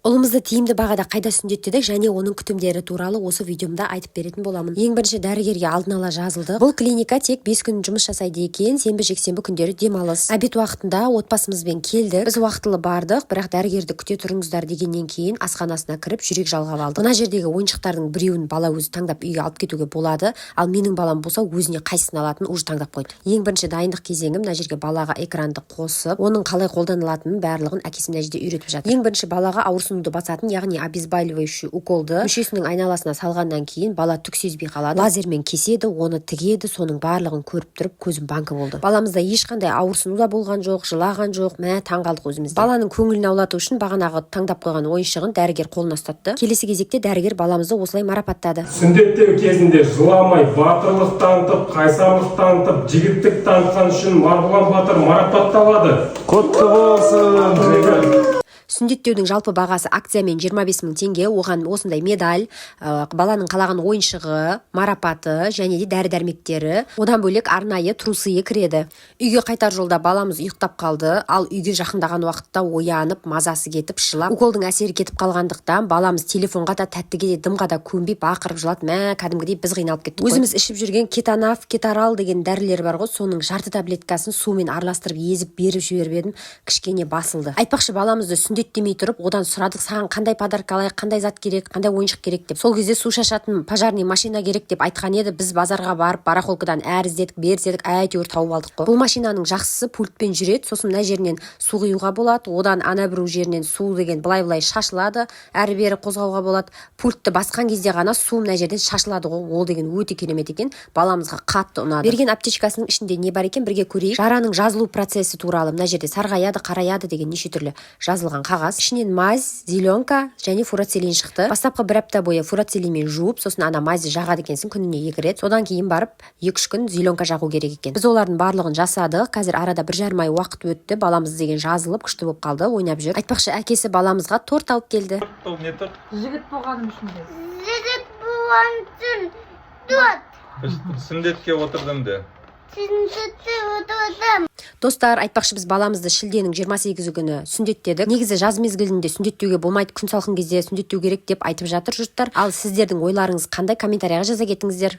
Ұлымызды тиімді бағада қайда сүндеттедік және оның күтімдері туралы осы видеомда айтып беретін боламын. Ең бірінші дәрігерге алдын ала жазылдық. Бұл клиника тек 5 күн жұмыс жасайды екен, сенбі-жексенбі күндері демалыс. Обед уақытында отбасымызбен келдік. Біз уақытылы бардық, бірақ дәрігерді күте тұрыңыздар дегеннен кейін асханасына кіріп жүрек жалғап алдық. Мына жердегі ойыншықтардың біреуін бала өзі таңдап үйге алып кетуге болады, ал менің балам болса өзіне қайсысын алатынын уже таңдап қойды. Ең бірінші дайындық кезеңі мына жерге балаға экранды қосып, оның қалай қолданылатынын барлығын әкесі мына жерде үйретіп жатыр. Ең бірінші балаға ауырсынуды басатын, яғни обезболивающий уколды мүшесінің айналасына салғаннан кейін бала түк сезбей қалады. Лазермен кеседі, оны тігеді, соның барлығын көріп тұрып көзім банкі болды. Баламызда ешқандай ауырсыну да болған жоқ, жылаған жоқ, таң қалдық өзімізде. Баланың көңілін аулату үшін бағанағы таңдап қойған ойыншығын дәрігер қолына ұстатты. Келесі кезекте дәрігер баламызды осылай марапаттады. Сүндеттеу кезінде жыламай, батырлық танытып, қайсарлық танытып, жігіттік танытқан үшін Марғұлан Батыр марапатталады. Құтты болсын. Сүндеттеудің жалпы бағасы акциямен 25 мың теңге, оған осындай медаль, баланың қалаған ойыншығы, марапаты және де дәрі-дәрмектері, одан бөлек арнайы трусыйы кіреді. Үйге қайтар жолда баламыз ұйықтап қалды, ал үйге жақындаған уақытта оянып, мазасы кетіп, жылап, уколдың әсері кетіп қалғандықтан баламыз телефонға да, тәттіге де, дымға да көнбей бақырып жылады. Кәдімгідей біз қиналып кеттік. Өзіміз ішіп жүрген кетанав, кетарал деген дәрілер бар ғой, соның жарты таблеткасын сумен араластырып езіп беріп жіберіп едім, кішкене басылды. Айтпақшы, баламызды демей тұрып, одан сұрадық, саған қандай подарка алайық, қандай зат керек, қандай ойыншық керек деп. Сол кезде су шашатын пожарный машина керек деп айтқан еді. Біз базарға барып, барахолкадан әр іздедік, бер іздедік, әйтеуір тауып алдық қой. Бұл машинаның жақсысы пультпен жүреді, сосын мына жерінен су құюға болады, одан ана бір жерінен су деген былай шашылады, әрі бері қозғауға болады. Пультті басқан кезде ғана су мына жерден шашылады ғой. Ол деген өте керемет екен. Баламызға қатты ұнады. Берген аптечкасының ішінде не бар екен, бірге көрейік. Жараның жазылу процесі туралы мына жерде сарғаяды, қараяды деген неше түрлі жазылған қағаз. Ішінен мазь, зеленка және фурацелин шықты. Бастапқы бір апта бойы фурацелинмен жуып, сосын ана мазьды жағады екенсің күніне 2 рет. Содан кейін барып 2-3 күн зеленка жағу керек екен. Біз олардың барлығын жасадық. Қазір арада 1,5 ай уақыт өтті. Баламыз деген жазылып, күшті болып қалды, ойнап жүр. Айтпақшы, әкесі баламызға торт алып келді. Не торт? Жігіт болғаным үшін де. Жігіт болғаным үшін торт. Сүндетке отырдым де. Сүндетте отырдым. Достар, айтпақшы, біз баламызды шілденің 28 күні сүндеттедік. Негізі жаз мезгілінде сүндеттеуге болмайды, күн салқын кезде сүндеттеу керек деп айтып жатыр жұрттар. Ал сіздердің ойларыңыз қандай? Комментарияға жаза кетіңіздер.